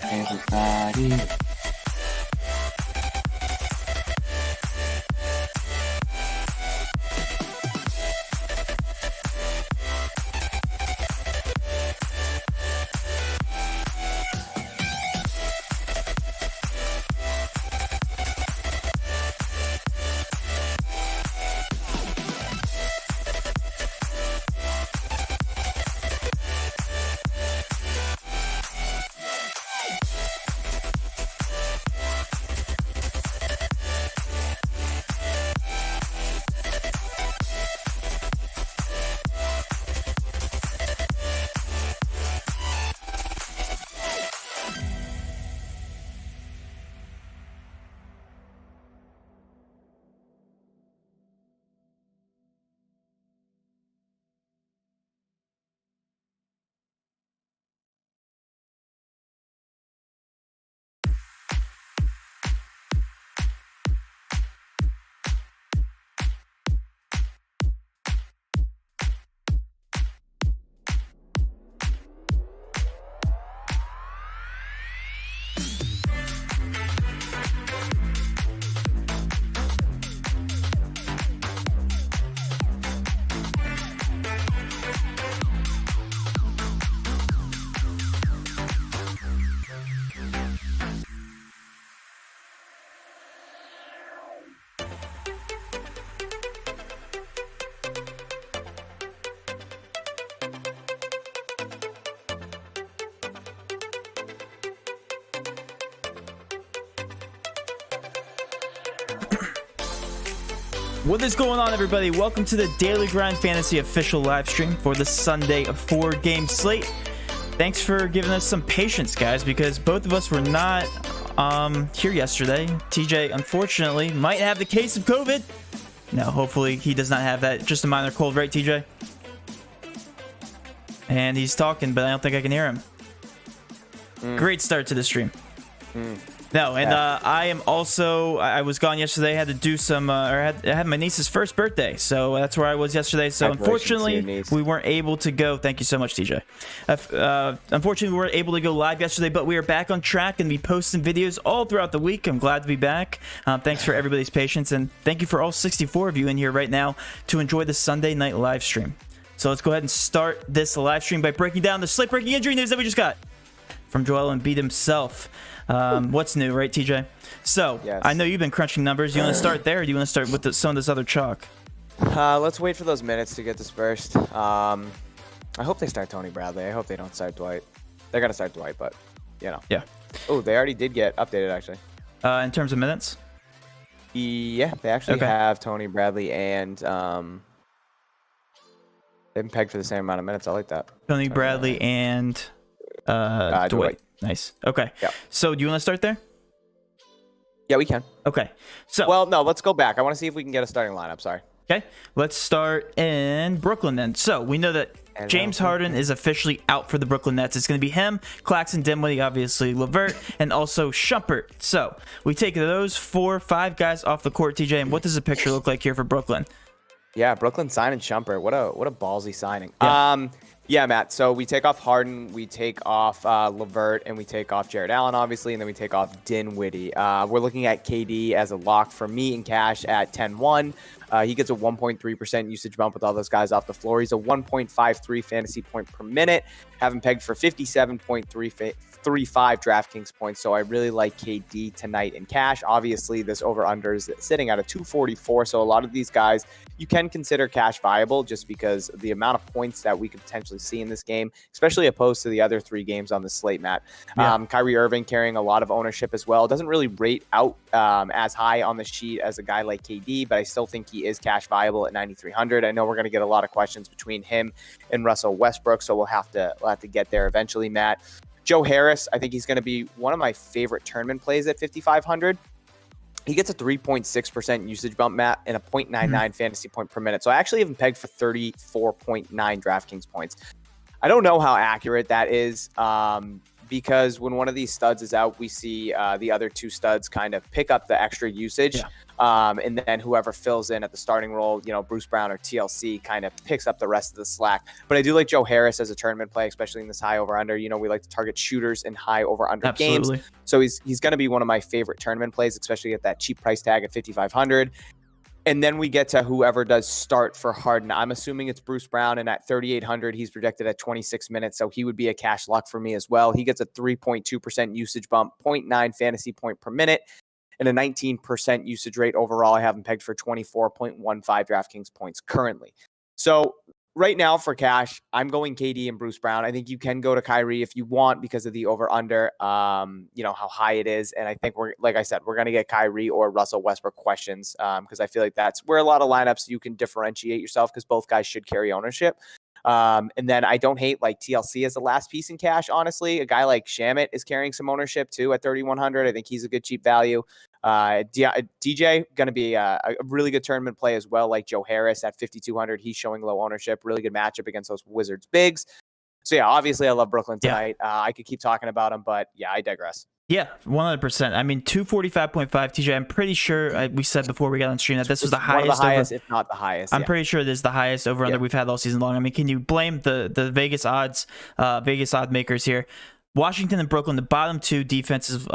everybody. What is going on, everybody? Welcome to the Daily Grind Fantasy official live stream for the Sunday 4-game slate. Thanks for giving us some patience, guys, because both of us were not here yesterday. TJ, unfortunately, might have the case of COVID. No, hopefully he does not have that. Just a minor cold, right, TJ? And he's talking, but I don't think I can hear him. Great start to the stream. No, and I am also, I was gone yesterday. I had to do some, I had my niece's first birthday, so that's where I was yesterday. So unfortunately, we weren't able to go. Thank you so much, TJ. Unfortunately, we weren't able to go live yesterday, but we are back on track and be posting videos all throughout the week. I'm glad to be back. Thanks for everybody's patience, and thank you for all 64 of you in here right now to enjoy the Sunday night live stream. So let's go ahead and start this live stream by breaking down the slate-breaking injury news that we just got from Joel Embiid himself. What's new, right, TJ? So, yes. I know you've been crunching numbers. Do you want to start there, or do you want to start with some of this other chalk? Let's wait for those minutes to get dispersed. I hope they start Tony Bradley. I hope they don't start Dwight. They're going to start Dwight, but, you know. Yeah. Oh, they already did get updated, actually. In terms of minutes? Yeah, they actually have Tony Bradley and they've been pegged for the same amount of minutes. I like that. Tony Bradley and Dwight. Nice. Okay. Yeah. So, do you want to start there? Yeah, we can. Okay. So, well, no, let's go back. I want to see if we can get a starting lineup. Sorry. Okay. Let's start in Brooklyn then. So, we know that James Harden is officially out for the Brooklyn Nets. It's going to be him, Claxton, Dinwiddie, obviously LeVert, and also Shumpert. So, we take those 4-5 guys off the court, TJ. And what does the picture look like here for Brooklyn? Yeah, Brooklyn signing Shumpert. What a ballsy signing. Yeah. Yeah, Matt. So we take off Harden, we take off LeVert, and we take off Jared Allen, obviously, and then we take off Dinwiddie. We're looking at KD as a lock for me in cash at 10-1. He gets a 1.3% usage bump with all those guys off the floor. He's a 1.53 fantasy point per minute, having pegged for 57.35 DraftKings points. So I really like KD tonight in cash. Obviously, this over-under is sitting at a 244. So a lot of these guys you can consider cash viable just because of the amount of points that we could potentially see in this game, especially opposed to the other 3 games on the slate, Matt. Yeah. Kyrie Irving carrying a lot of ownership as well. Doesn't really rate out as high on the sheet as a guy like KD, but I still think he is cash viable at 9,300. I know we're going to get a lot of questions between him and Russell Westbrook, so we'll have to get there eventually, Matt. Joe Harris, I think he's going to be one of my favorite tournament plays at 5,500. He gets a 3.6% usage bump, Matt, and a 0.99 fantasy point per minute. So I actually have him pegged for 34.9 DraftKings points. I don't know how accurate that is because when one of these studs is out, we see the other 2 studs kind of pick up the extra usage. Yeah. And then whoever fills in at the starting role, Bruce Brown or TLC kind of picks up the rest of the slack. But I do like Joe Harris as a tournament play, especially in this high over under. We like to target shooters in high over under games. So he's going to be one of my favorite tournament plays, especially at that cheap price tag at 5,500. And then we get to whoever does start for Harden. I'm assuming it's Bruce Brown, and at 3,800, he's projected at 26 minutes, so he would be a cash lock for me as well. He gets a 3.2% usage bump, 0.9 fantasy point per minute, and a 19% usage rate overall. I have him pegged for 24.15 DraftKings points currently. So right now for cash, I'm going KD and Bruce Brown. I think you can go to Kyrie if you want because of the over-under, how high it is. And I think like I said, we're going to get Kyrie or Russell Westbrook questions because I feel like that's where a lot of lineups you can differentiate yourself because both guys should carry ownership. And then I don't hate like TLC as the last piece in cash, honestly. A guy like Shamit is carrying some ownership too at 3,100. I think he's a good cheap value. DJ going to be a really good tournament play as well, like Joe Harris at 5,200. He's showing low ownership, really good matchup against those Wizards bigs. So yeah, obviously I love Brooklyn tonight. I could keep talking about him, but yeah, I digress. Yeah, 100%. I mean, 245.5 TJ. I'm pretty sure we said before we got on stream that this was the highest. One of the highest, if not the highest. I'm pretty sure this is the highest over under we've had all season long. I mean, can you blame the Vegas odds, Vegas odd makers here? Washington and Brooklyn, the bottom two defensive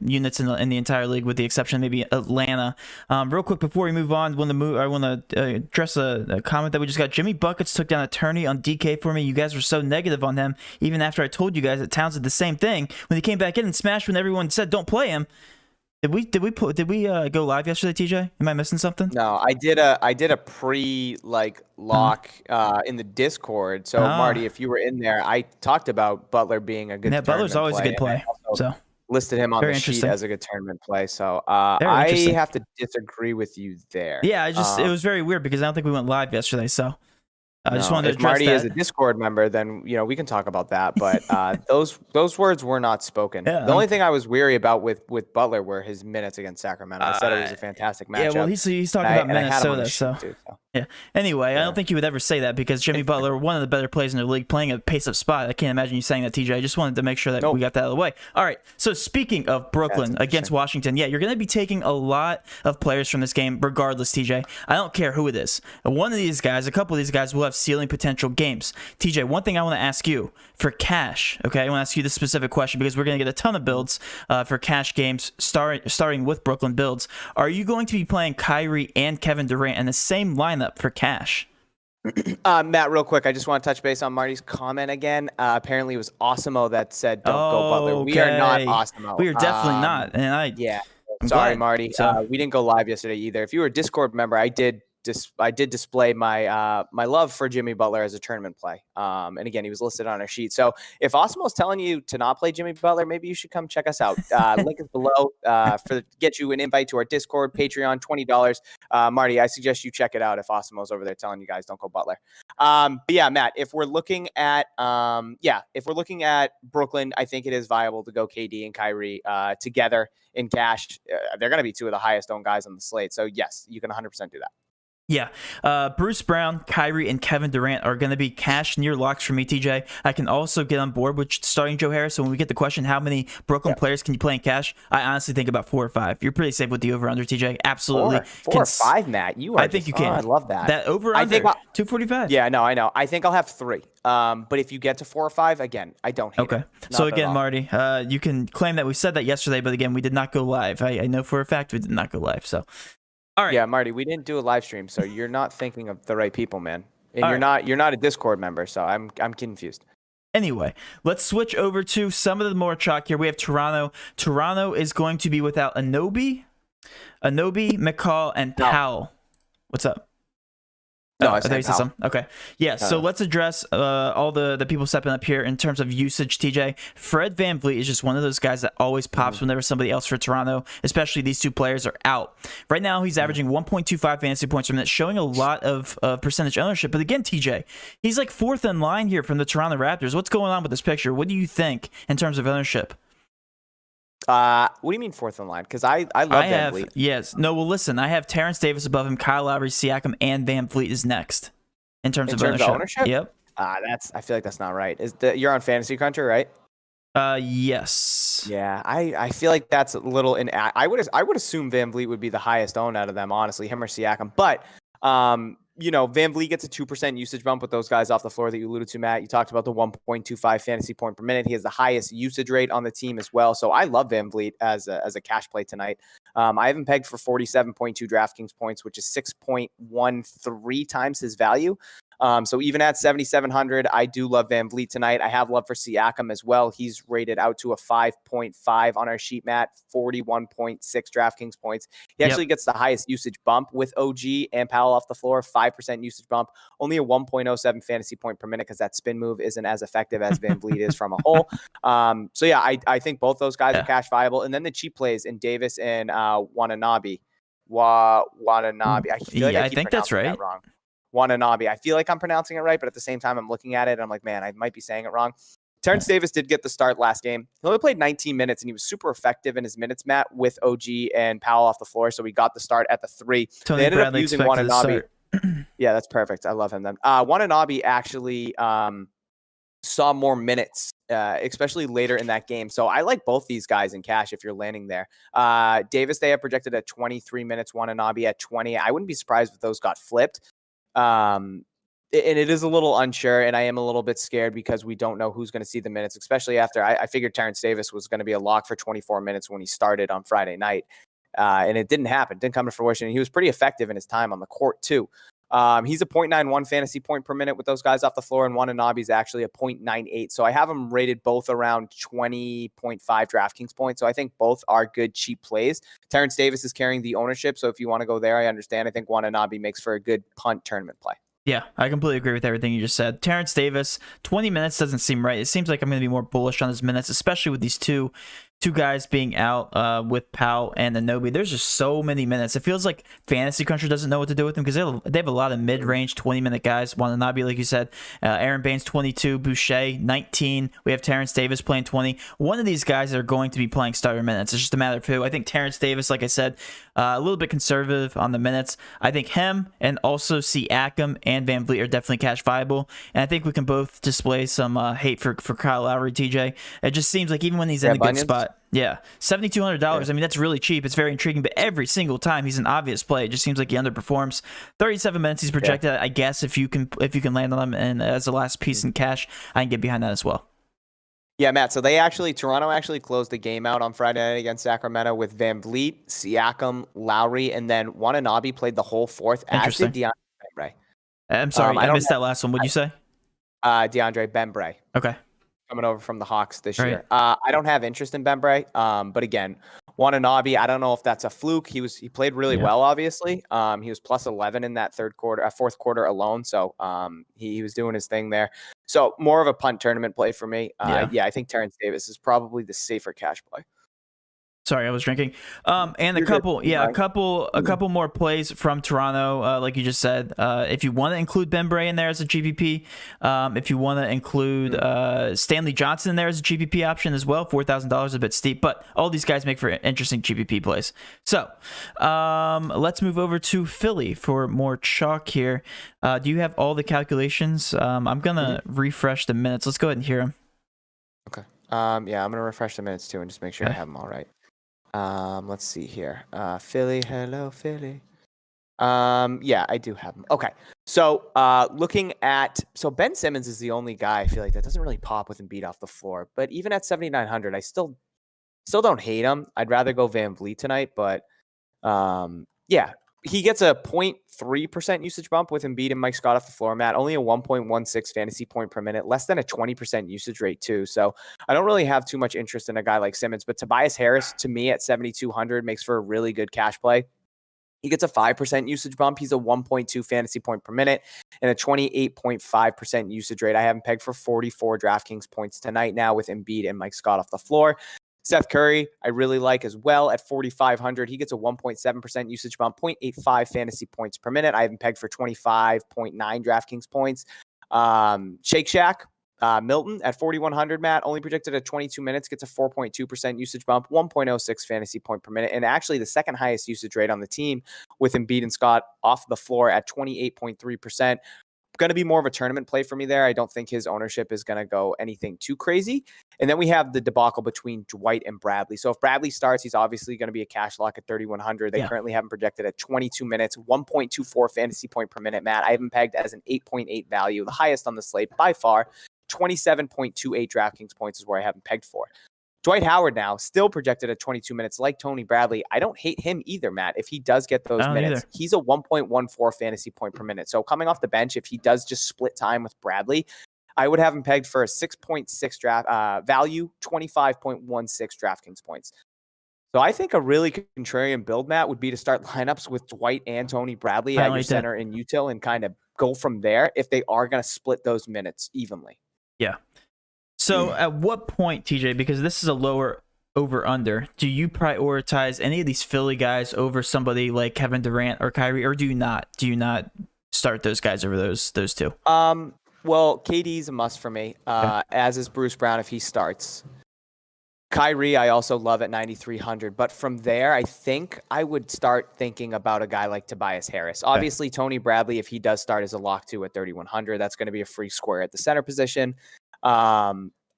units in the entire league, with the exception of maybe Atlanta. Real quick before we move on, I want to address a comment that we just got. Jimmy Buckets took down Attorney on DK for me. You guys were so negative on him, even after I told you guys that Towns did the same thing when he came back in and smashed when everyone said don't play him. Did we go live yesterday, TJ? Am I missing something? No, I did a pre lock in the Discord. So Marty, if you were in there, I talked about Butler being a good. Yeah, Butler's always a good play. So listed him on the sheet as a good tournament play. So I have to disagree with you there. Yeah, it was very weird because I don't think we went live yesterday. So I just wanted to address Marty that. is a Discord member, then we can talk about that. But those words were not spoken. Yeah, the only thing I was weary about with Butler were his minutes against Sacramento. I said it was a fantastic matchup. Yeah, well, he's talking about Minnesota, so. Yeah. Anyway, I don't think you would ever say that because Jimmy Butler, one of the better players in the league, playing a pace-up spot. I can't imagine you saying that, TJ. I just wanted to make sure that we got that out of the way. All right. So speaking of Brooklyn against Washington, yeah, you're going to be taking a lot of players from this game, regardless, TJ. I don't care who it is. One of these guys, a couple of these guys will have ceiling potential games. TJ, one thing I want to ask you for cash. Okay, I want to ask you this specific question because we're going to get a ton of builds for cash games, starting with Brooklyn builds. Are you going to be playing Kyrie and Kevin Durant in the same lineup for cash? Matt, real quick, I just want to touch base on Marty's comment again. Apparently, it was Osimo that said, "Don't go Butler." We are not Osimo. We are definitely not. And sorry, Marty. We didn't go live yesterday either. If you were a Discord member, I did display my my love for Jimmy Butler as a tournament play. And again, he was listed on our sheet. So if Osmo's telling you to not play Jimmy Butler, maybe you should come check us out. Link is below get you an invite to our Discord, Patreon, $20. Marty, I suggest you check it out if Osmo's over there telling you guys don't go Butler. But yeah, Matt, if we're looking at Brooklyn, I think it is viable to go KD and Kyrie together in cash. They're going to be two of the highest owned guys on the slate. So yes, you can 100% do that. Yeah, Bruce Brown, Kyrie, and Kevin Durant are going to be cash near locks for me, TJ. I can also get on board with starting Joe Harris. So when we get the question, how many Brooklyn players can you play in cash? I honestly think about 4 or 5. You're pretty safe with the over/under, TJ. Absolutely. 4 or 5, Matt. I think you can. I love that. That over/under, 245. Yeah, no, I know. I think I'll have 3. But if you get to 4 or 5, again, I don't hate it. So again, Marty, you can claim that we said that yesterday, but again, we did not go live. I know for a fact we did not go live. So. All right. Yeah, Marty, we didn't do a live stream, so you're not thinking of the right people, man. And you're not a Discord member, so I'm confused. Anyway, let's switch over to some of the more chalk here. We have Toronto. Toronto is going to be without Anunoby, McCall, and Powell. What's up? No, I thought you said something. Okay. Yeah, so let's address all the people stepping up here in terms of usage, TJ. Fred VanVleet is just one of those guys that always pops whenever somebody else for Toronto, especially these two players are out. Right now, he's averaging 1.25 fantasy points per minute, showing a lot of percentage ownership. But again, TJ, he's like 4th in line here from the Toronto Raptors. What's going on with this picture? What do you think in terms of ownership? What do you mean 4th in line? Because I love VanVleet. Yes. No, well, listen, I have Terrence Davis above him, Kyle Lowry, Siakam, and VanVleet is next in terms of ownership. Yep. I feel like that's not right. You're on Fantasy Cruncher, right? Yes. Yeah, I feel like that's a little I would assume Van Vliet would be the highest owned out of them, honestly, him or Siakam. But Van Vliet gets a 2% usage bump with those guys off the floor that you alluded to, Matt. You talked about the 1.25 fantasy point per minute. He has the highest usage rate on the team as well. So I love Van Vliet as a cash play tonight. I have him pegged for 47.2 DraftKings points, which is 6.13 times his value. So even at 7,700, I do love Van Vliet tonight. I have love for Siakam as well. He's rated out to a 5.5 on our sheet, Matt, 41.6 DraftKings points. He actually gets the highest usage bump with OG and Powell off the floor, 5% usage bump, only a 1.07 fantasy point per minute because that spin move isn't as effective as Van Vliet is from a hole. So yeah, I think both those guys are cash viable. And then the cheap plays in Davis and Watanabe. Watanabe. I feel like I keep think that's pronouncing right. that wrong. Watanabe. I feel like I'm pronouncing it right, but at the same time, I'm looking at it and I'm like, man, I might be saying it wrong. Terrence Davis did get the start last game. He only played 19 minutes, and he was super effective in his minutes, Matt, with OG and Powell off the floor. So we got the start at the 3. Tony They ended Bradley up using expected Watanabe. to start. Yeah, that's perfect. I love him then. Watanabe actually saw more minutes, especially later in that game. So I like both these guys in cash if you're landing there. Davis, they have projected at 23 minutes, Watanabe at 20. I wouldn't be surprised if those got flipped. And it is a little unsure, and I am a little bit scared because we don't know who's going to see the minutes, especially after I figured Terrence Davis was going to be a lock for 24 minutes when he started on Friday night. And it didn't happen. Didn't come to fruition. And he was pretty effective in his time on the court, too. He's a 0.91 fantasy point per minute with those guys off the floor, and Watanabe's actually a 0.98. So I have them rated both around 20.5 DraftKings points. So I think both are good, cheap plays. Terrence Davis is carrying the ownership. So if you want to go there, I understand. I think Watanabe makes for a good punt tournament play. Yeah, I completely agree with everything you just said. Terrence Davis, 20 minutes doesn't seem right. It seems like I'm going to be more bullish on his minutes, especially with these two guys being out with Powell and Anunoby. There's just so many minutes. It feels like Fantasy Cruncher doesn't know what to do with them because they have a lot of mid-range 20-minute guys. Watanabe, like you said, Aaron Baines 22, Boucher 19. We have Terrence Davis playing 20. One of these guys are going to be playing starter minutes. It's just a matter of who. I think Terrence Davis, like I said, a little bit conservative on the minutes. I think him and also Siakam and Van Vliet are definitely cash viable. And I think we can both display some hate for Kyle Lowry, TJ. It just seems like even when he's in a good spot. Yeah, $7,200. Yeah. I mean, that's really cheap. It's very intriguing, but every single time he's an obvious play. It just seems like he underperforms. 37 minutes he's projected. Yeah. I guess if you can land on him and as a last piece in cash, I can get behind that as well. Yeah, Matt. So Toronto actually closed the game out on Friday night against Sacramento with Van Vliet, Siakam, Lowry, and then Watanabe played the whole fourth. As did DeAndre Bembry. I'm sorry, I missed that last one. What'd you say? DeAndre Bembry. Okay. Coming over from the Hawks this year. I don't have interest in Bembry, but again, Watanabe, I don't know if that's a fluke. He played really well, obviously. He was plus 11 in that fourth quarter alone, so he was doing his thing there. So more of a punt tournament play for me. Yeah, I think Terrence Davis is probably the safer cash play. Sorry, I was drinking. And a couple more plays from Toronto, like you just said. If you want to include Bembry in there as a GPP, if you want to include Stanley Johnson in there as a GPP option as well, $4,000 is a bit steep, but all these guys make for interesting GPP plays. So let's move over to Philly for more chalk here. Do you have all the calculations? I'm gonna refresh the minutes. Let's go ahead and hear them. Okay. Yeah, I'm gonna refresh the minutes too and just make sure I have them all right. Let's see here. Philly, hello, Philly. Yeah, I do have them. Okay. So, Ben Simmons is the only guy I feel like that doesn't really pop with Embiid off the floor. But even at 7,900, I still don't hate him. I'd rather go Van Vliet tonight, but yeah, he gets a 0.3% usage bump with Embiid and Mike Scott off the floor, Matt. Only a 1.16 fantasy point per minute, less than a 20% usage rate too. So I don't really have too much interest in a guy like Simmons, but Tobias Harris to me at 7,200 makes for a really good cash play. He gets a 5% usage bump. He's a 1.2 fantasy point per minute and a 28.5% usage rate. I have him pegged for 44 DraftKings points tonight now with Embiid and Mike Scott off the floor. Seth Curry, I really like as well at 4,500. He gets a 1.7% usage bump, 0.85 fantasy points per minute. I have him pegged for 25.9 DraftKings points. Shake Shack, Milton at 4,100, Matt, only projected at 22 minutes, gets a 4.2% usage bump, 1.06 fantasy point per minute, and actually the second highest usage rate on the team with Embiid and Scott off the floor at 28.3%. going to be more of a tournament play for me there. I don't think his ownership is going to go anything too crazy. And then we have the debacle between Dwight and Bradley. So if Bradley starts, he's obviously going to be a cash lock at 3,100. They currently have him projected at 22 minutes, 1.24 fantasy point per minute. Matt, I have him pegged as an 8.8 value, the highest on the slate by far. 27.28 DraftKings points is where I have him pegged for. Dwight Howard now still projected at 22 minutes like Tony Bradley. I don't hate him either, Matt. If he does get those minutes, he's a 1.14 fantasy point per minute. So coming off the bench, if he does just split time with Bradley, I would have him pegged for a 6.6 draft value, 25.16 DraftKings points. So I think a really contrarian build, Matt, would be to start lineups with Dwight and Tony Bradley at your center and util and kind of go from there if they are going to split those minutes evenly. Yeah. So at what point, TJ, because this is a lower over-under, do you prioritize any of these Philly guys over somebody like Kevin Durant or Kyrie, or do you not start those guys over those two? Well, KD's a must for me, as is Bruce Brown if he starts. Kyrie, I also love at 9,300. But from there, I think I would start thinking about a guy like Tobias Harris. Obviously, Tony Bradley, if he does start, is a lock too at 3,100. That's going to be a free square at the center position.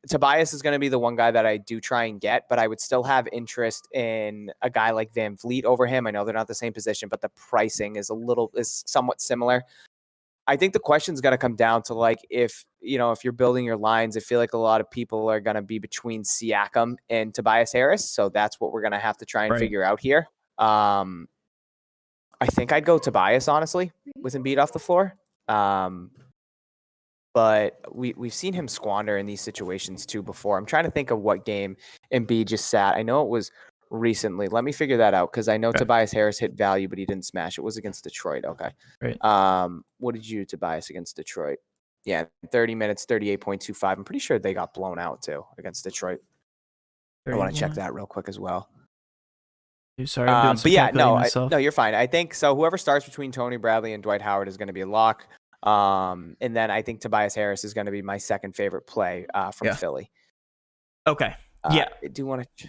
Tobias is going to be the one guy that I do try and get, but I would still have interest in a guy like Van Vliet over him. I know they're not the same position, but the pricing is somewhat similar. I think the question's going to come down to like, if you're building your lines, I feel like a lot of people are going to be between Siakam and Tobias Harris. So that's what we're going to have to try and figure out here. I think I'd go Tobias, honestly, with Embiid off the floor. But we've seen him squander in these situations too before. I'm trying to think of what game Embiid just sat. I know it was recently. Let me figure that out because I know Tobias Harris hit value, but he didn't smash. It was against Detroit. Okay. Right. What did you do, Tobias, against Detroit? Yeah, 30 minutes, 38.25. I'm pretty sure they got blown out too against Detroit. 31. I want to check that real quick as well. Sorry, I'm doing myself. No, you're fine. I think so. Whoever starts between Tony Bradley and Dwight Howard is going to be a lock. And then I think Tobias Harris is going to be my second favorite play from Philly. Okay. I do want to.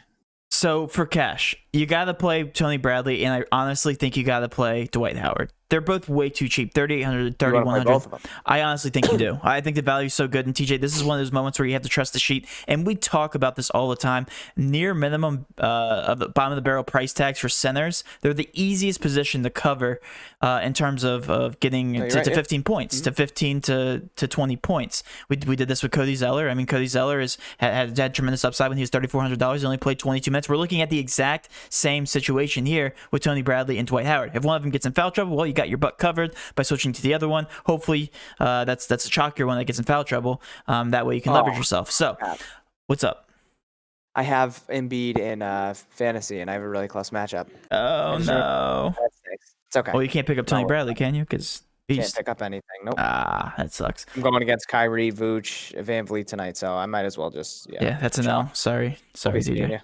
So for cash, you got to play Tony Bradley, and I honestly think you got to play Dwight Howard. They're both way too cheap, 3,800, 3,100. I honestly think you do. I think the value is so good. And TJ, this is one of those moments where you have to trust the sheet. And we talk about this all the time. Near minimum of the bottom of the barrel price tags for centers, they're the easiest position to cover in terms of getting to 15 points, to 15 to 20 points. We did this with Cody Zeller. I mean, Cody Zeller had tremendous upside when he was $3,400. He only played 22 minutes. We're looking at the exact same situation here with Tony Bradley and Dwight Howard. If one of them gets in foul trouble, well, you got your butt covered by switching to the other one. Hopefully, that's a chalkier one that gets in foul trouble. That way you can leverage yourself. So, what's up? I have Embiid in fantasy, and I have a really close matchup. Oh, no. It's okay. Well, you can't pick up Tony Bradley, can you? Because can't pick up anything. Nope. That sucks. I'm going against Kyrie, Vooch, Van Vliet tonight, so I might as well just that's a no. Sorry, DJ.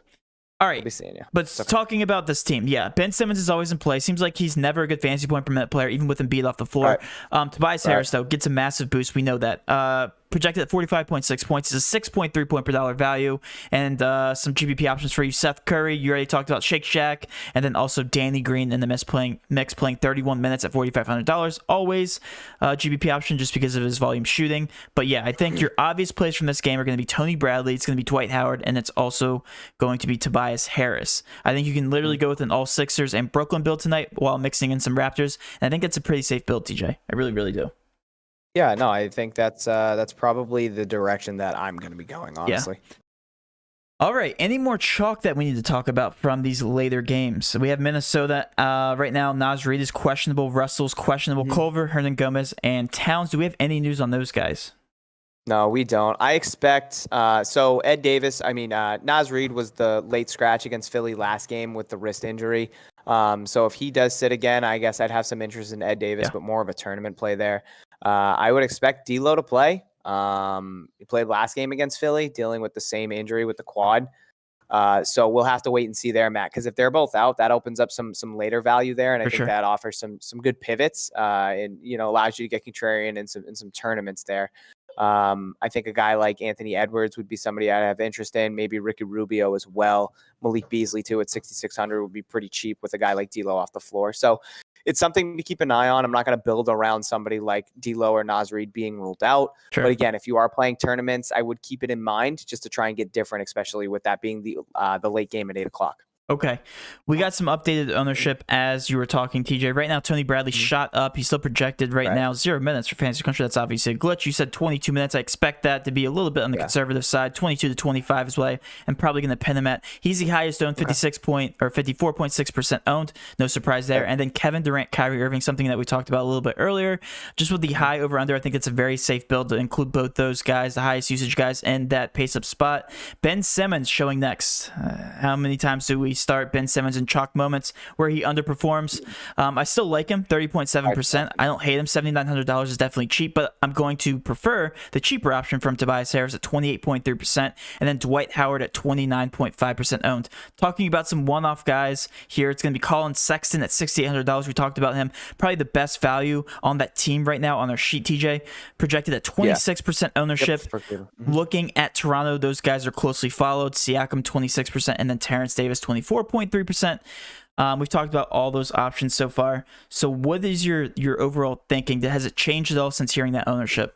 All right, but talking about this team, Ben Simmons is always in play. Seems like he's never a good fantasy point per minute player, even with Embiid off the floor. Tobias Harris, though, gets a massive boost. We know that. Projected at 45.6 points is a 6.3 point per dollar value, and some GPP options for you. Seth Curry, you already talked about Shake Shack, and then also Danny Green in the mix playing 31 minutes at $4,500. Always GPP option just because of his volume shooting. But yeah, I think your obvious plays from this game are going to be Tony Bradley, it's going to be Dwight Howard, and it's also going to be Tobias Harris. I think you can literally go with an all Sixers and Brooklyn build tonight while mixing in some Raptors, and I think that's a pretty safe build, TJ. I really, really do. Yeah, no, I think that's probably the direction that I'm going to be going, honestly. Yeah. All right, any more chalk that we need to talk about from these later games? So we have Minnesota right now. Naz Reid is questionable. Russell's questionable. Culver, Hernan Gomez, and Towns. Do we have any news on those guys? No, we don't. I expect so Ed Davis, Naz Reid was the late scratch against Philly last game with the wrist injury. So if he does sit again, I guess I'd have some interest in Ed Davis, but more of a tournament play there. I would expect D'Lo to play. He played last game against Philly, dealing with the same injury with the quad. So we'll have to wait and see there, Matt, because if they're both out, that opens up some later value there, and I think that offers some good pivots, and allows you to get contrarian in some tournaments there. I think a guy like Anthony Edwards would be somebody I'd have interest in. Maybe Ricky Rubio as well. Malik Beasley too at 6,600 would be pretty cheap with a guy like D'Lo off the floor. So it's something to keep an eye on. I'm not going to build around somebody like D'Lo or Naz Reid being ruled out. Sure. But again, if you are playing tournaments, I would keep it in mind just to try and get different, especially with that being the late game at 8 o'clock. Okay. We got some updated ownership as you were talking, TJ. Right now, Tony Bradley shot up. He's still projected right now 0 minutes for Fantasy Country. That's obviously a glitch. You said 22 minutes. I expect that to be a little bit on the conservative side. 22 to 25 is what I'm probably going to pin him at. He's the highest owned, 54.6% owned. No surprise there. And then Kevin Durant, Kyrie Irving, something that we talked about a little bit earlier. Just with the high over-under, I think it's a very safe build to include both those guys, the highest usage guys, and that pace-up spot. Ben Simmons showing next. How many times do we start Ben Simmons in chalk moments where he underperforms? I still like him, 30.7%. I don't hate him. $7,900 is definitely cheap, but I'm going to prefer the cheaper option from Tobias Harris at 28.3%, and then Dwight Howard at 29.5% owned. Talking about some one-off guys here, it's going to be Colin Sexton at $6,800. We talked about him. Probably the best value on that team right now on our sheet, TJ. Projected at 26% ownership. Looking at Toronto, those guys are closely followed. Siakam, 26%, and then Terrence Davis, 24.3%. We've talked about all those options so far. So what is your overall thinking? Has it changed at all since hearing that ownership?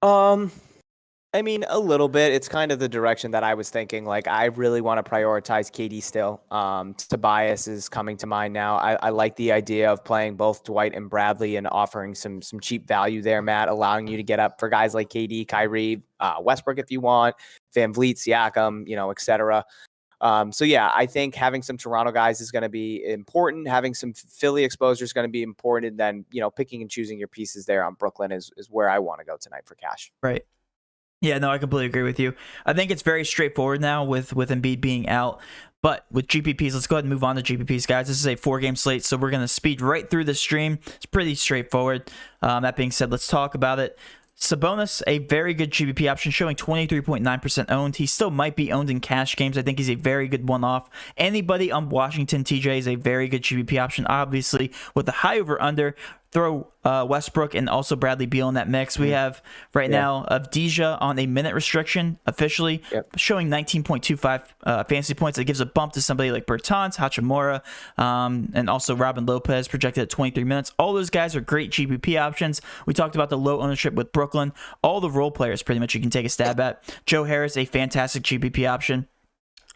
I mean, a little bit. It's kind of the direction that I was thinking. Like, I really want to prioritize KD still. Tobias is coming to mind now. I like the idea of playing both Dwight and Bradley and offering some cheap value there, Matt, allowing you to get up for guys like KD, Kyrie, Westbrook if you want, Van Vliet, Siakam, et cetera. So yeah, I think having some Toronto guys is going to be important. Having some Philly exposure is going to be important. And then, picking and choosing your pieces there on Brooklyn is where I want to go tonight for cash. Right. Yeah, no, I completely agree with you. I think it's very straightforward now with Embiid being out. But with GPPs, let's go ahead and move on to GPPs, guys. This is a 4-game slate, so we're going to speed right through the stream. It's pretty straightforward. That being said, let's talk about it. Sabonis, a very good GPP option, showing 23.9% owned. He still might be owned in cash games. I think he's a very good one-off. Anybody on Washington, TJ, is a very good GPP option. Obviously, with the high over-under, throw Westbrook and also Bradley Beal in that mix. We have right now Avdija on a minute restriction officially, showing 19.25 fantasy points. That gives a bump to somebody like Bertans, Hachimura, and also Robin Lopez, projected at 23 minutes. All those guys are great GPP options. We talked about the low ownership with Brooklyn. All the role players pretty much you can take a stab at. Joe Harris, a fantastic GPP option.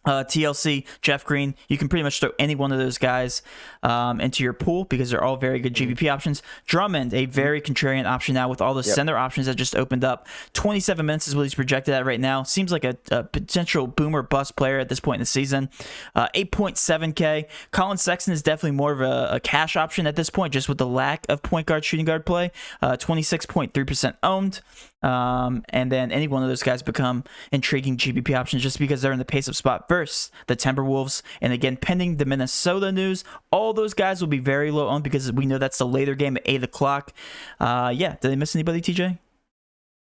TLC, Jeff Green, you can pretty much throw any one of those guys into your pool because they're all very good GPP options. Drummond, a very contrarian option now with all the center options that just opened up. 27 minutes is what he's projected at right now. Seems like a potential boomer bust player at this point in the season. 8.7K. Colin Sexton is definitely more of a cash option at this point, just with the lack of point guard, shooting guard play. 26.3% owned. And then any one of those guys become intriguing GPP options just because they're in the pace-up spot versus the Timberwolves. And again, pending the Minnesota news, all those guys will be very low owned because we know that's the later game at 8 o'clock. Did I miss anybody, TJ?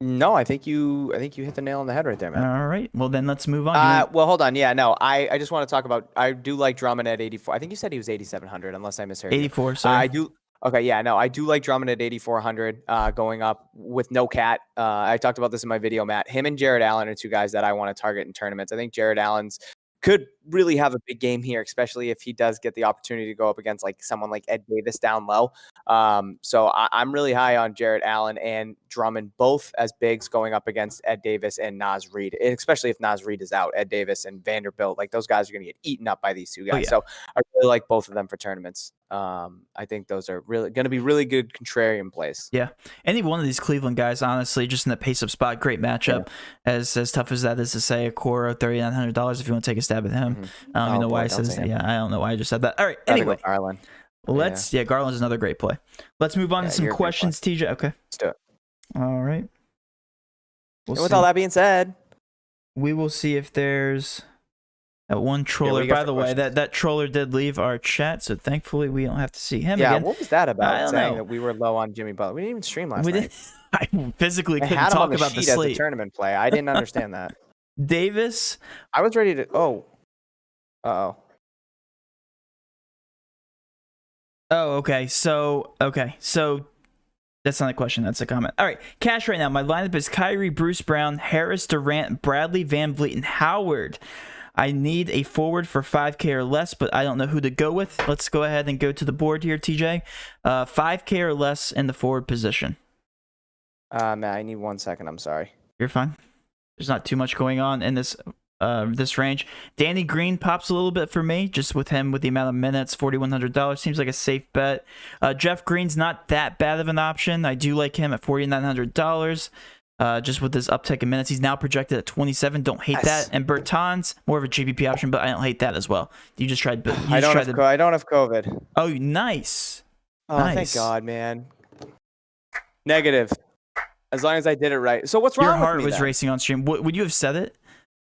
No, I think you hit the nail on the head right there, man. All right. Well, then let's move on. Well, hold on. Yeah, no, I just want to talk about, I do like Drummond at 84. I think you said he was 8,700, unless I misheard. 84, sorry. I do. Okay, yeah, no, I do like Drummond at 8,400 going up with no cat. I talked about this in my video, Matt. Him and Jared Allen are two guys that I want to target in tournaments. I think Jared Allen's could really have a big game here, especially if he does get the opportunity to go up against like someone like Ed Davis down low. So I'm really high on Jared Allen and Drummond, both as bigs going up against Ed Davis and Naz Reid, and especially if Naz Reid is out. Ed Davis and Vanderbilt, like those guys are going to get eaten up by these two guys. So I really like both of them for tournaments. I think those are really going to be really good contrarian plays. Yeah, any one of these Cleveland guys, honestly, just in the pace-up spot, great matchup. As tough as that is to say, Okoro, $3,900 if you want to take a stab at him. I don't even know why I said that. Yeah, I don't know why I just said that. All right, anyway. Garland. Let's, Garland's another great play. Let's move on to some questions, TJ. Okay. Let's do it. All right. With all that being said, we will see if there's one troller. By the way, that troller did leave our chat, so thankfully we don't have to see him again. What was that about? Saying that we were low on Jimmy Butler. We didn't even stream last night. I physically couldn't had him talk on the about the sheet as slate. the tournament play. I didn't understand that. Davis. I was ready to. Oh. Uh-oh. Oh, okay. So that's not a question. That's a comment. All right. Cash right now. My lineup is Kyrie, Bruce Brown, Harris, Durant, Bradley, Van Vliet, and Howard. I need a forward for 5K or less, but I don't know who to go with. Let's go ahead and go to the board here, TJ. 5K or less in the forward position. Matt, I need 1 second. I'm sorry. You're fine. There's not too much going on in this range. Danny Green pops a little bit for me, just with him with the amount of minutes. $4,100 seems like a safe bet. Jeff Green's not that bad of an option. I do like him at $4,900. Just with this uptick in minutes, he's now projected at 27. Don't hate that. And Bertans, more of a GPP option, but I don't hate that as well. You just tried. I don't have COVID. Oh, nice. Oh, nice. Thank God, man. Negative. As long as I did it right. So what's wrong with me? Your heart was racing on stream. Would you have said it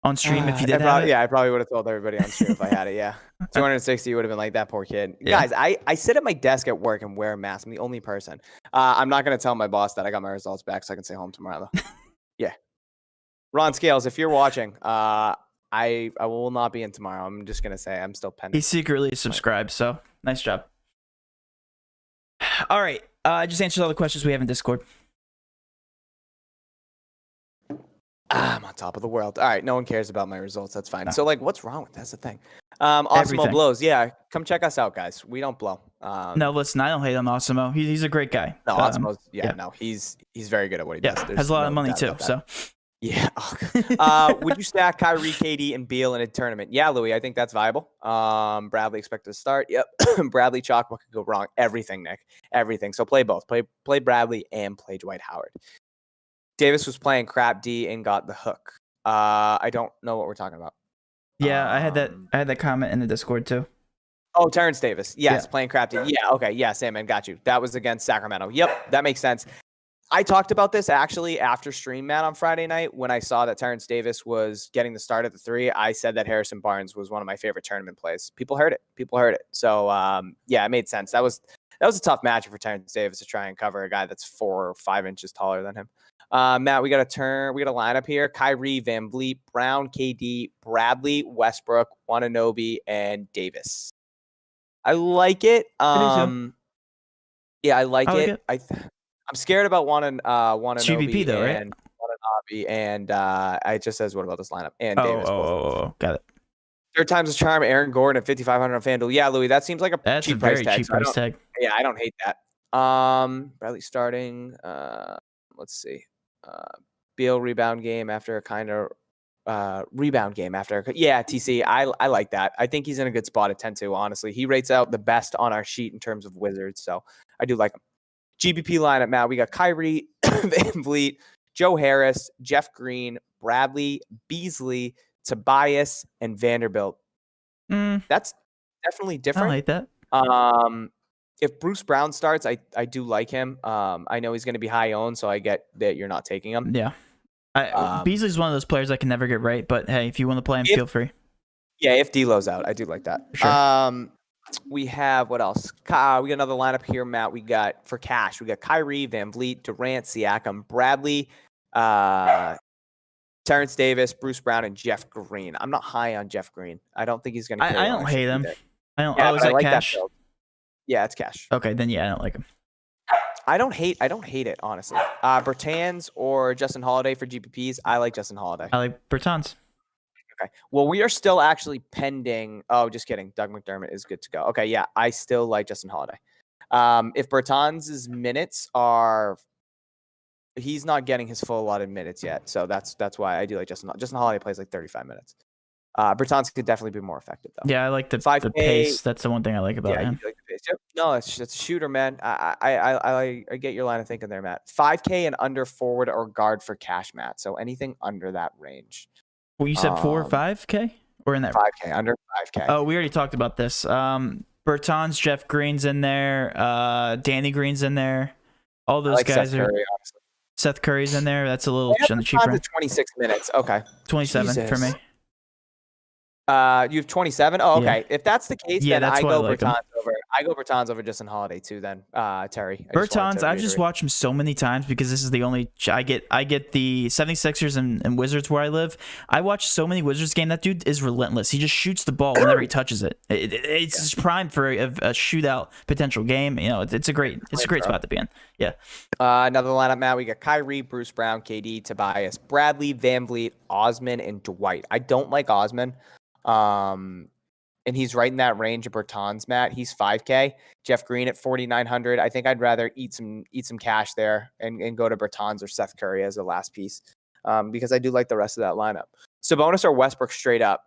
on stream if you did have it? Yeah, I probably would have told everybody on stream if I had it. Yeah, 260 would have been like, that poor kid. Yeah. Guys, I sit at my desk at work and wear a mask. I'm the only person. I'm not gonna tell my boss that I got my results back, so I can stay home tomorrow. Though. Yeah, Ron Scales, if you're watching, I will not be in tomorrow. I'm just gonna say I'm still pending. He secretly subscribed, so nice job. All right, I just answered all the questions we have in Discord. I'm on top of the world. All right, no one cares about my results. That's fine. No. So, like, what's wrong with that? That's the thing. Osmo blows. Yeah, come check us out, guys. We don't blow. No, listen, I don't hate on Osmo. He's a great guy. No, Osmo's, no, he's very good at what he does. Has a lot of money too. So, yeah. Would you stack Kyrie, KD, and Beal in a tournament? Yeah, Louis, I think that's viable. Bradley expected to start. Yep. Bradley chalk. What could go wrong? Everything, Nick. Everything. So play both. Play Bradley and play Dwight Howard. Davis was playing crap D and got the hook. I don't know what we're talking about. Yeah, I had that comment in the Discord too. Oh, Terrence Davis. Yes, playing crap D. Yeah, okay. Yeah, Sam, got you. That was against Sacramento. Yep, that makes sense. I talked about this actually after stream, Matt, on Friday night when I saw that Terrence Davis was getting the start at the 3. I said that Harrison Barnes was one of my favorite tournament plays. People heard it. So, yeah, it made sense. That was a tough match for Terrence Davis to try and cover a guy that's 4 or 5 inches taller than him. Matt, we got a lineup here. Kyrie, Van Vliet, Brown, KD, Bradley, Westbrook, Wananobi, and Davis. I like it. Yeah, I like it. I'm scared about Wananobi GPP though, right? And Wananobi, and it just says, what about this lineup? And Davis. Got it. Third time's a charm. Aaron Gordon at 5,500 on FanDuel. Yeah, Louis, that seems like a cheap price tag. Cheap price tag. Yeah, I don't hate that. Bradley starting. Let's see. Beal rebound game after a kind of yeah, TC. I like that. I think he's in a good spot at 10-2, honestly. He rates out the best on our sheet in terms of Wizards, so I do like him. GPP lineup, Matt. We got Kyrie, Van Vliet, Joe Harris, Jeff Green, Bradley, Beasley, Tobias, and Vanderbilt. That's definitely different. I like that. If Bruce Brown starts, I do like him. I know he's going to be high owned, so I get that you're not taking him. Yeah. Beasley's one of those players I can never get right, but hey, if you want to play him, feel free. Yeah, if D'Lo's out, I do like that. Sure. We have, what else? We got another lineup here, Matt. We got, for cash, we got Kyrie, Van Vliet, Durant, Siakam, Bradley, Terrence Davis, Bruce Brown, and Jeff Green. I'm not high on Jeff Green. I don't think he's going to. I don't hate him. I don't. Yeah, is that like cash? That build. Yeah, it's cash. Okay, then yeah, I don't like him. I don't hate it, honestly. Bertans or Justin Holiday for GPPs. I like Justin Holiday. I like Bertans. Okay. Well, we are still actually pending. Oh, just kidding. Doug McDermott is good to go. Okay, yeah, I still like Justin Holiday. If Bertans' minutes are, he's not getting his full allotted minutes yet, so that's why I do like Justin. Justin Holiday plays like 35 minutes. Bertans could definitely be more effective though. Yeah, I like the pace. That's the one thing I like about him. You like the pace. Yep. No, it's a shooter, man. I get your line of thinking there, Matt. 5K and under forward or guard for cash, Matt. So anything under that range. Well, you said 4 or 5K? Or in that 5K, under 5K. Oh, we already talked about this. Bertans, Jeff Green's in there, Danny Green's in there. All those guys Seth Curry, honestly. Seth Curry's in there. That's a little on the cheaper end. 26 minutes. Okay. 27 for me. You have 27. Oh, okay. Yeah. If that's the case, then I go Bertans over. I go Bertans over Justin Holiday too. Then Terry. Bertans, I've just watched him so many times because this is the only I get the 76ers and Wizards where I live. I watch so many Wizards game. That dude is relentless. He just shoots the ball whenever he touches it. It's primed for a shootout potential game. You know, it's a great spot to be in. Yeah. Another lineup, Matt. We got Kyrie, Bruce Brown, KD, Tobias, Bradley, Van Vliet, Osman, and Dwight. I don't like Osman. And he's right in that range of Bertans, Matt. He's 5K. Jeff Green at 4,900. I think I'd rather eat some cash there and go to Bertans or Seth Curry as the last piece, because I do like the rest of that lineup. Sabonis or Westbrook straight up.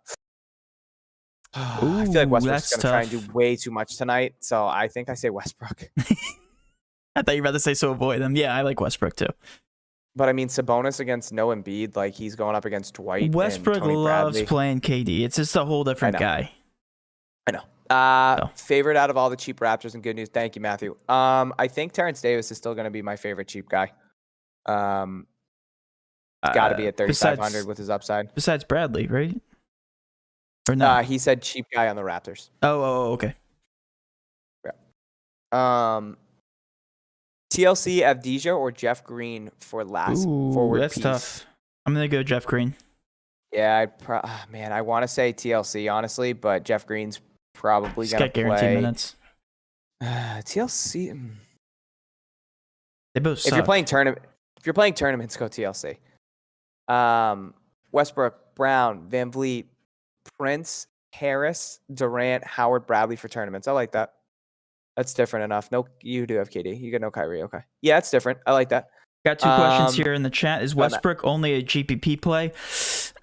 I feel like Westbrook's going to try and do way too much tonight, so I think I say Westbrook. I thought you were about to say so avoid them. Yeah, I like Westbrook too. But I mean, Sabonis against no Embiid, like he's going up against Dwight. Westbrook and Tony loves Bradley. playing KD. It's just a whole different guy. I know. Favorite out of all the cheap Raptors and good news. Thank you, Matthew. I think Terrence Davis is still going to be my favorite cheap guy. Got to be at 3,500 with his upside. Besides Bradley, right? Or no? He said cheap guy on the Raptors. Oh, okay. Yeah. TLC, Avdija, or Jeff Green for last forward that's piece? Tough. I'm gonna go Jeff Green. Yeah, I want to say TLC honestly, but Jeff Green's probably gonna play. Guaranteed minutes. TLC. They both suck. If you're playing tournaments, go TLC. Westbrook, Brown, Van Vliet, Prince, Harris, Durant, Howard, Bradley for tournaments. I like that. That's different enough. No, you do have KD. You get no Kyrie. Okay. Yeah, it's different. I like that. Got 2 questions here in the chat. Is Westbrook only a GPP play?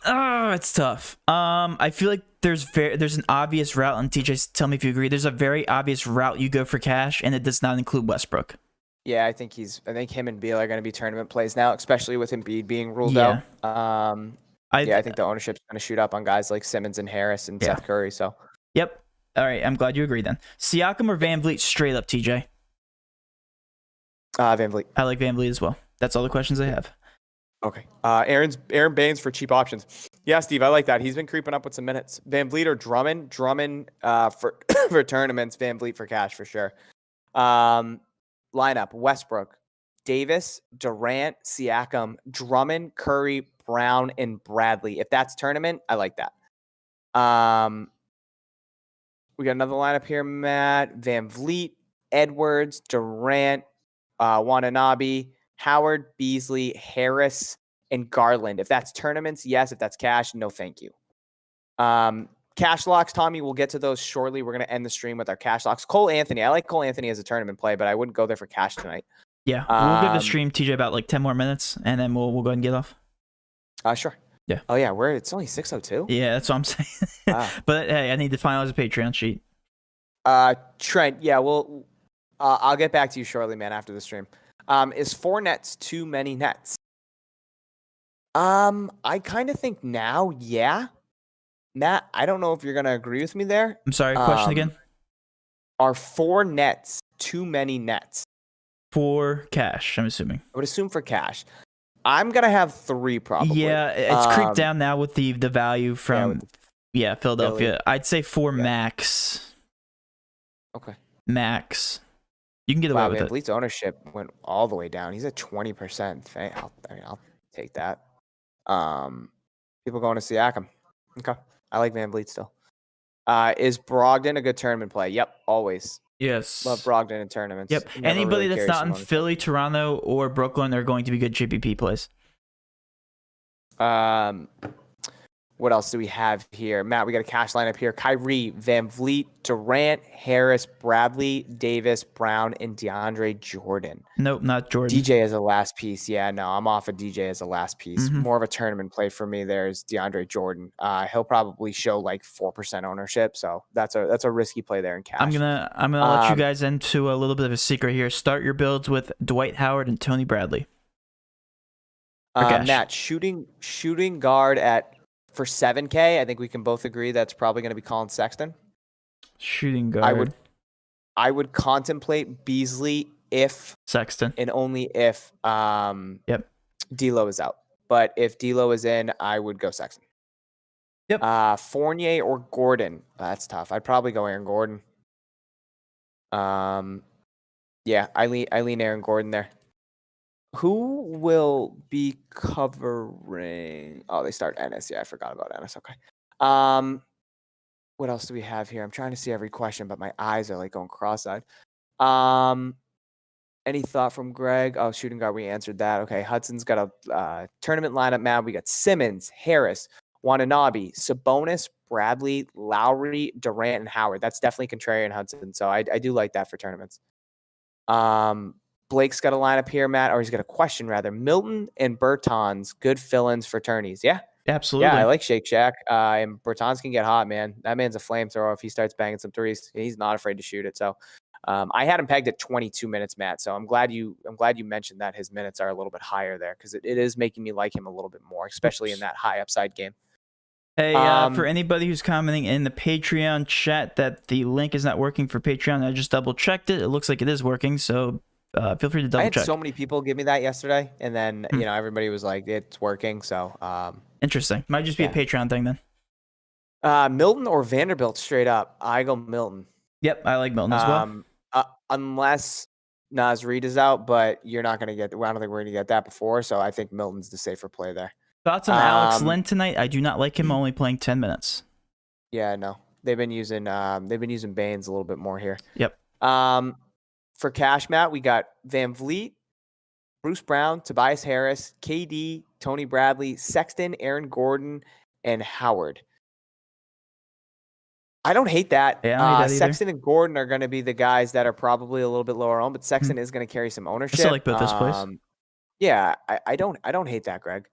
Oh, it's tough. I feel like there's an obvious route, and TJ, tell me if you agree. There's a very obvious route you go for cash, and it does not include Westbrook. Yeah, I think him and Beal are going to be tournament plays now, especially with Embiid being ruled out. I think the ownership's going to shoot up on guys like Simmons and Harris and Seth Curry. So. Yep. All right, I'm glad you agree then. Siakam or Van Vliet straight up, TJ? Van Vliet. I like Van Vliet as well. That's all the questions I have. Okay. Aaron Baines for cheap options. Yeah, Steve, I like that. He's been creeping up with some minutes. Van Vliet or Drummond? Drummond for for tournaments. Van Vliet for cash for sure. Lineup: Westbrook, Davis, Durant, Siakam, Drummond, Curry, Brown, and Bradley. If that's tournament, I like that. We got another lineup here, Matt. Van Vliet, Edwards, Durant, Watanabe, Howard, Beasley, Harris, and Garland. If that's tournaments, yes. If that's cash, no thank you. Cash locks, Tommy, we'll get to those shortly. We're going to end the stream with our cash locks. Cole Anthony. I like Cole Anthony as a tournament play, but I wouldn't go there for cash tonight. Yeah, we'll give the stream, TJ, about like 10 more minutes, and then we'll go ahead and get off. Sure. Yeah. Oh, yeah. It's only 6:02. Yeah, that's what I'm saying. Wow. But hey, I need to finalize a Patreon sheet. Trent, yeah, I'll get back to you shortly, man, after the stream. Is 4 nets too many nets? I kind of think now, yeah. Matt, I don't know if you're going to agree with me there. I'm sorry, question again? Are 4 nets too many nets? For cash, I'm assuming. I would assume for cash. I'm going to have 3 probably. Yeah, it's creeped down now with the value from Philadelphia. Really? I'd say 4 max. Okay. Max. You can get away with it. VanVleet's ownership went all the way down. He's at 20%. I'll take that. People going to Siakam. Okay. I like VanVleet still. Is Brogdon a good tournament play? Yep, always. Yes. Love Brogdon in tournaments. Yep. Anybody that's not in Philly, Toronto, or Brooklyn are going to be good GPP plays. What else do we have here? Matt, we got a cash lineup here. Kyrie, Van Vliet, Durant, Harris, Bradley, Davis, Brown, and DeAndre Jordan. Nope, not Jordan. DJ as a last piece. Yeah, no, I'm off of DJ as a last piece. Mm-hmm. More of a tournament play for me there is DeAndre Jordan. He'll probably show like 4% ownership, so that's a risky play there in cash. I'm gonna let you guys into a little bit of a secret here. Start your builds with Dwight Howard and Tony Bradley. Matt, shooting guard for 7K, I think we can both agree that's probably going to be Colin Sexton. Shooting guard. I would contemplate Beasley if Sexton, and only if D'Lo is out. But if D'Lo is in, I would go Sexton. Yep. Fournier or Gordon. That's tough. I'd probably go Aaron Gordon. Yeah, I lean Aaron Gordon there. Who will be covering? Oh, they start Ennis. Yeah, I forgot about Ennis. Okay. What else do we have here? I'm trying to see every question, but my eyes are like going cross-eyed. Any thought from Greg? Oh, shooting guard. We answered that. Okay. Hudson's got a tournament lineup, man. We got Simmons, Harris, Watanabe, Sabonis, Bradley, Lowry, Durant, and Howard. That's definitely contrarian Hudson. So I do like that for tournaments. Blake's got a lineup here, Matt, or he's got a question rather. Milton and Bertans, good fill-ins for tourneys. Yeah. Absolutely. Yeah, I like Shake Shack. And Bertans can get hot, man. That man's a flamethrower if he starts banging some threes. He's not afraid to shoot it. So I had him pegged at 22 minutes, Matt. So I'm glad you mentioned that his minutes are a little bit higher there because it is making me like him a little bit more, especially in that high upside game. Hey, for anybody who's commenting in the Patreon chat that the link is not working for Patreon, I just double checked it. It looks like it is working, so feel free to double check. I had so many people give me that yesterday, and then everybody was like, "It's working." So interesting. Might just be a Patreon thing then. Milton or Vanderbilt straight up. I go Milton. Yep, I like Milton as well. Unless Naz Reid is out, but you're not going to get. I don't think we're going to get that before. So I think Milton's the safer play there. Thoughts on Alex Len tonight? I do not like him only playing 10 minutes. Yeah, no. They've been using Baines a little bit more here. Yep. For cash, Matt, we got Van Vliet, Bruce Brown, Tobias Harris, KD, Tony Bradley, Sexton, Aaron Gordon, and Howard. I don't hate that. Yeah, I don't hate that Sexton and Gordon are going to be the guys that are probably a little bit lower on, but Sexton is going to carry some ownership. I still like both those plays. Yeah, I don't hate that, Greg.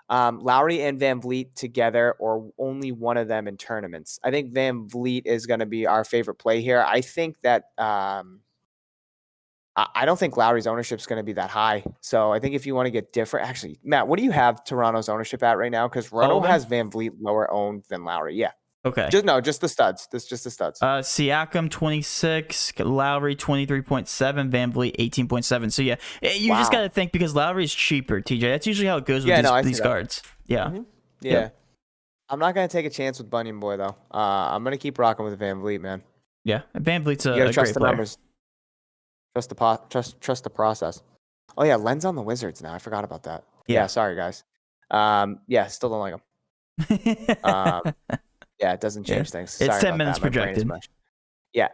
Lowry and Van Vliet together, or only one of them in tournaments. I think Van Vliet is going to be our favorite play here. I think that I don't think Lowry's ownership is going to be that high. So I think if you want to get different, actually, Matt, what do you have Toronto's ownership at right now? Because Roto has Van Vliet lower owned than Lowry. Yeah. Okay. Just the studs. This just the studs. Siakam 26, Lowry 23.7, Van Vliet 18.7. So yeah, you just got to think because Lowry's cheaper, TJ. That's usually how it goes with these guards. Yeah. Mm-hmm. Yeah. Yep. I'm not gonna take a chance with Bunyan Boy though. I'm gonna keep rocking with Van Vliet, man. Yeah, Van Vliet's a great player. Numbers. Trust the process. Oh yeah, Len's on the Wizards now. I forgot about that. Yeah, sorry guys. Yeah, still don't like him. Yeah, it doesn't change things. It's 10 minutes projected. Yeah.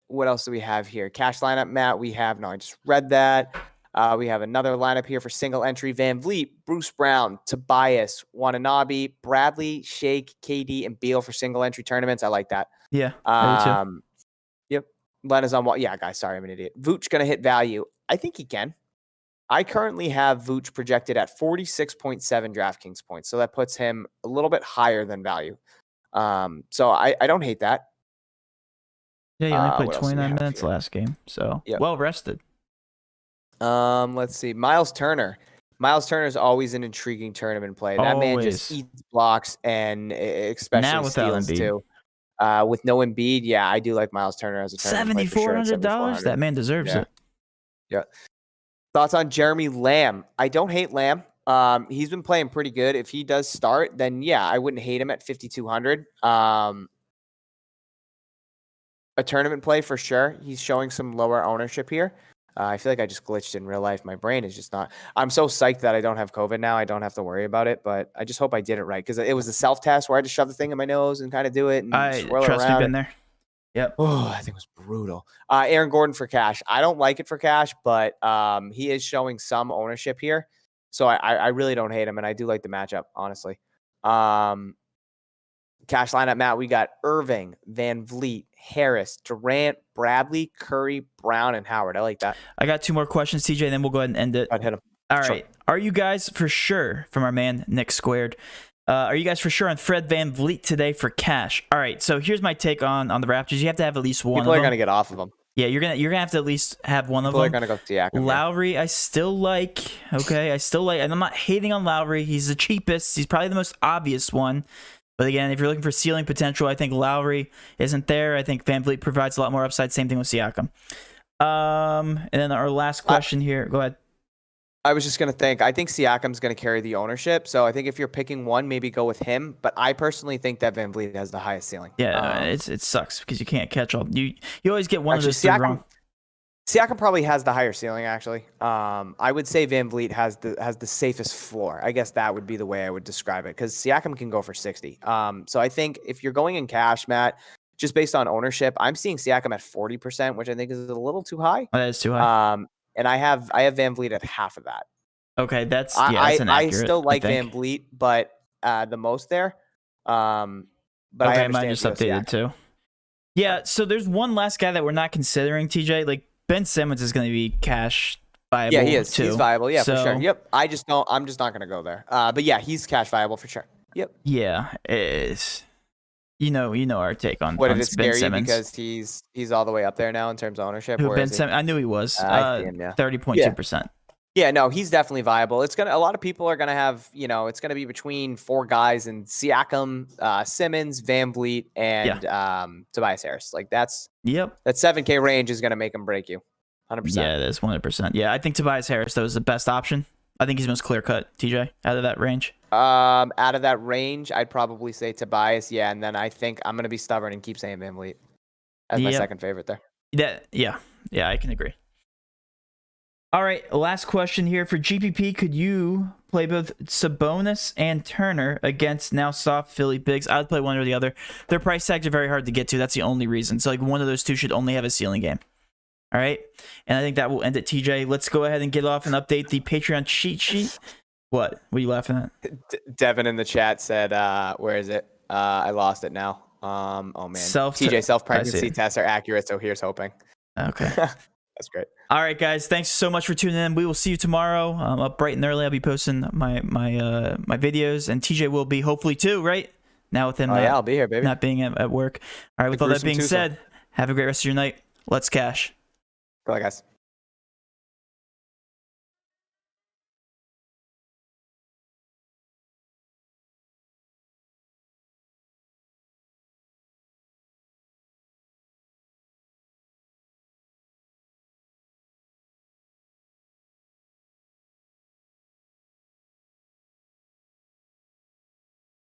What else do we have here? Cash lineup, Matt. I just read that. We have another lineup here for single entry. Van Vliet, Bruce Brown, Tobias, Watanabe, Bradley, Shake, KD, and Beal for single entry tournaments. I like that. Yeah. I do too. Yep. Len is on. Yeah, guys. Sorry, I'm an idiot. Vooch going to hit value. I think he can. I currently have Vooch projected at 46.7 DraftKings points. So that puts him a little bit higher than value. So I don't hate that. Yeah, he only played 29 minutes last game. So well rested. Let's see. Miles Turner. Miles Turner is always an intriguing tournament play. That man just eats blocks and especially steals too. With no Embiid, yeah, I do like Miles Turner as a tournament play for sure. $7,400? That man deserves it. Yeah. Thoughts on Jeremy Lamb? I don't hate Lamb. He's been playing pretty good. If he does start, then yeah, I wouldn't hate him at 5,200. A tournament play for sure. He's showing some lower ownership here. I feel like I just glitched in real life. My brain is just not. I'm so psyched that I don't have COVID now. I don't have to worry about it, but I just hope I did it right because it was a self-test where I had to shove the thing in my nose and kind of do it and swirl it around. Been there. Yep. Oh, I think it was brutal. Aaron Gordon for cash. I don't like it for cash, but he is showing some ownership here. So I really don't hate him, and I do like the matchup, honestly. Cash lineup, Matt, we got Irving, Van Vliet, Harris, Durant, Bradley, Curry, Brown, and Howard. I like that. I got two more questions, TJ, and then we'll go ahead and end it. I'd hit him. All right. Are you guys for sure, from our man Nick Squared, are you guys for sure on Fred Van Vliet today for cash? All right, so here's my take on the Raptors. You have to have at least one. People are going to get off of them. Yeah, you're gonna have to at least have one of them. People are going to go Siakam. Lowry, I still like. Okay, and I'm not hating on Lowry. He's the cheapest. He's probably the most obvious one. But again, if you're looking for ceiling potential, I think Lowry isn't there. I think Van Vliet provides a lot more upside. Same thing with Siakam. And then our last question here. Go ahead. I was just going to think. I think Siakam's going to carry the ownership. So I think if you're picking one, maybe go with him. But I personally think that Van Vliet has the highest ceiling. Yeah, it sucks because you can't catch all. You always get one of those three wrong. Siakam probably has the higher ceiling, actually. I would say Van Vliet has the safest floor. I guess that would be the way I would describe it, because Siakam can go for 60. So I think if you're going in cash, Matt, just based on ownership, I'm seeing Siakam at 40%, which I think is a little too high. That is too high. And I have Van Vliet at half of that. Okay, that's inaccurate. I still like I think. Van Vliet, but the most there. But I Okay, understand mine just if you go updated too. Yeah, so there's one last guy that we're not considering, TJ. Like Ben Simmons is going to be cash viable. Yeah, he is. Too. He's viable. Yeah, so, for sure. Yep. I'm just not going to go there. But yeah, he's cash viable for sure. Yep. Yeah, is. You know our take on What did on it Ben scare you Simmons. because he's all the way up there now in terms of ownership? Who Ben Simmons? I knew he was. I see him, yeah. 30.2%. Yeah, no, he's definitely viable. A lot of people are gonna have, it's gonna be between 4 guys and Siakam, Simmons, Van Vliet, and Tobias Harris. Like that 7K range is gonna make him break you. 100%. Yeah, it is 100%. Yeah, I think Tobias Harris though is the best option. I think he's most clear cut, TJ, out of that range. Out of that range, I'd probably say Tobias, yeah, and then I think I'm gonna be stubborn and keep saying Van Vliet as my second favorite there. Yeah, I can agree. All right, last question here for GPP. Could you play both Sabonis and Turner against now soft Philly bigs? I would play one or the other. Their price tags are very hard to get to. That's the only reason. So like one of those two should only have a ceiling game. All right, and I think that will end it, TJ. Let's go ahead and get off and update the Patreon cheat sheet. What are you laughing at? Devin in the chat said, where is it? I lost it now. Oh man. TJ, self-pregnancy tests are accurate, so here's hoping. Okay. That's great. All right, guys. Thanks so much for tuning in. We will see you tomorrow. Up bright and early. I'll be posting my videos, and TJ will be hopefully too, right? Now with him I'll be here, baby. Not being at work. All right, with all that being said, have a great rest of your night. Let's cash. Go, guys.